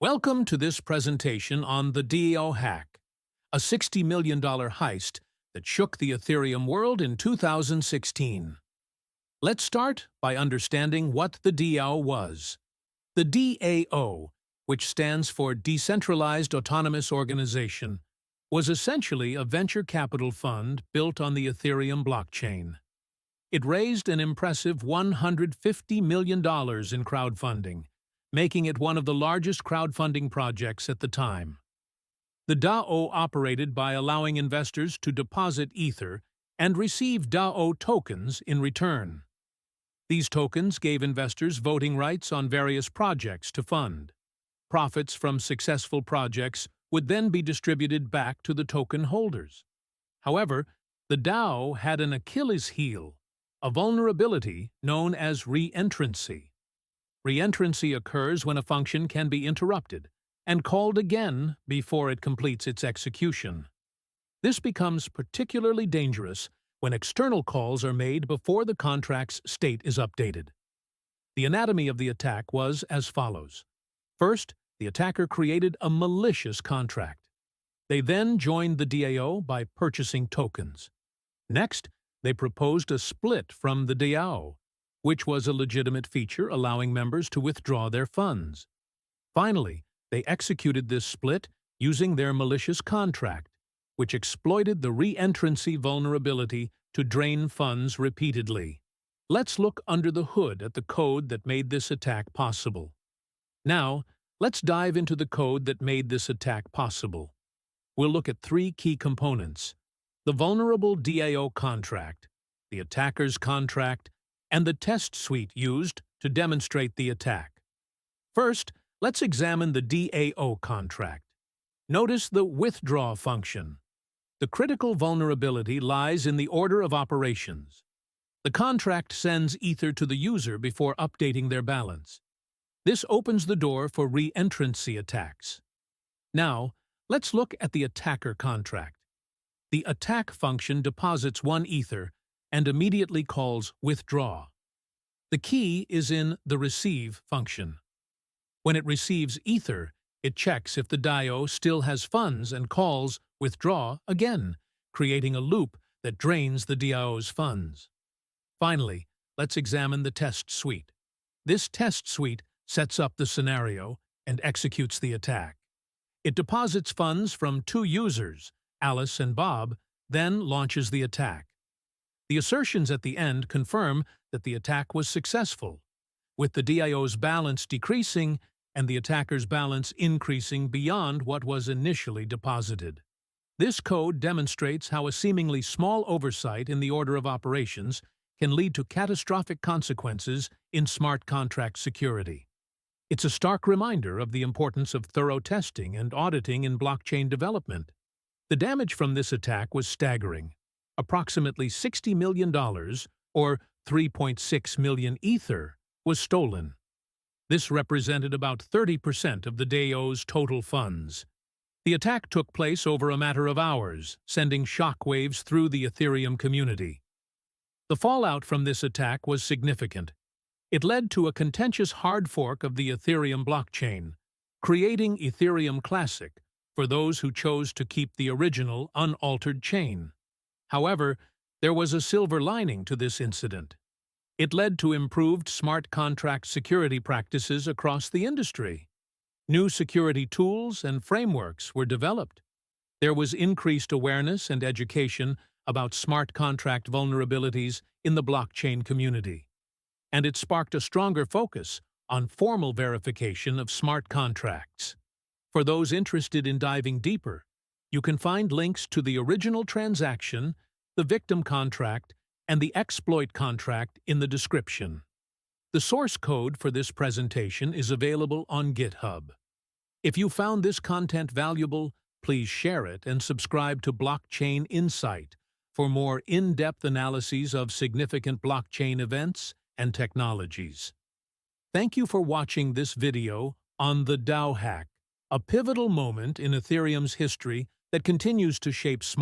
Welcome to this presentation on the DAO Hack, a $60 million heist that shook the Ethereum world in 2016. Let's start by understanding what the DAO was. The DAO, which stands for Decentralized Autonomous Organization, was essentially a venture capital fund built on the Ethereum blockchain. It raised an impressive $150 million in crowdfunding, making it one of the largest crowdfunding projects at the time. The DAO operated by allowing investors to deposit Ether and receive DAO tokens in return. These tokens gave investors voting rights on various projects to fund. Profits from successful projects would then be distributed back to the token holders. However, the DAO had an Achilles heel, a vulnerability known as reentrancy. Reentrancy occurs when a function can be interrupted and called again before it completes its execution. This becomes particularly dangerous when external calls are made before the contract's state is updated. The anatomy of the attack was as follows. First, the attacker created a malicious contract. They then joined the DAO by purchasing tokens. Next, they proposed a split from the DAO, which was a legitimate feature allowing members to withdraw their funds. Finally, they executed this split using their malicious contract, which exploited the reentrancy vulnerability to drain funds repeatedly. Let's look under the hood at the code that made this attack possible. Now, let's dive into the code that made this attack possible. We'll look at three key components: the vulnerable DAO contract, the attacker's contract, and the test suite used to demonstrate the attack. First, let's examine the DAO contract. Notice the withdraw function. The critical vulnerability lies in the order of operations. The contract sends Ether to the user before updating their balance. This opens the door for reentrancy attacks. Now, let's look at the attacker contract. The attack function deposits 1 Ether and immediately calls withdraw. The key is in the receive function. When it receives Ether, it checks if the DAO still has funds and calls withdraw again, creating a loop that drains the DAO's funds. Finally, let's examine the test suite. This test suite sets up the scenario and executes the attack. It deposits funds from 2 users, Alice and Bob, then launches the attack. The assertions at the end confirm that the attack was successful, with the DAO's balance decreasing and the attacker's balance increasing beyond what was initially deposited. This code demonstrates how a seemingly small oversight in the order of operations can lead to catastrophic consequences in smart contract security. It's a stark reminder of the importance of thorough testing and auditing in blockchain development. The damage from this attack was staggering. Approximately $60 million, or 3.6 million Ether, was stolen. This represented about 30% of the DAO's total funds. The attack took place over a matter of hours, sending shockwaves through the Ethereum community. The fallout from this attack was significant. It led to a contentious hard fork of the Ethereum blockchain, creating Ethereum Classic for those who chose to keep the original unaltered chain. However, there was a silver lining to this incident. It led to improved smart contract security practices across the industry. New security tools and frameworks were developed. There was increased awareness and education about smart contract vulnerabilities in the blockchain community. And it sparked a stronger focus on formal verification of smart contracts. For those interested in diving deeper, you can find links to the original transaction, the victim contract, and the exploit contract in the description. The source code for this presentation is available on GitHub. If you found this content valuable, please share it and subscribe to Blockchain Insight for more in-depth analyses of significant blockchain events and technologies. Thank you for watching this video on the DAO Hack, a pivotal moment in Ethereum's history that continues to shape smart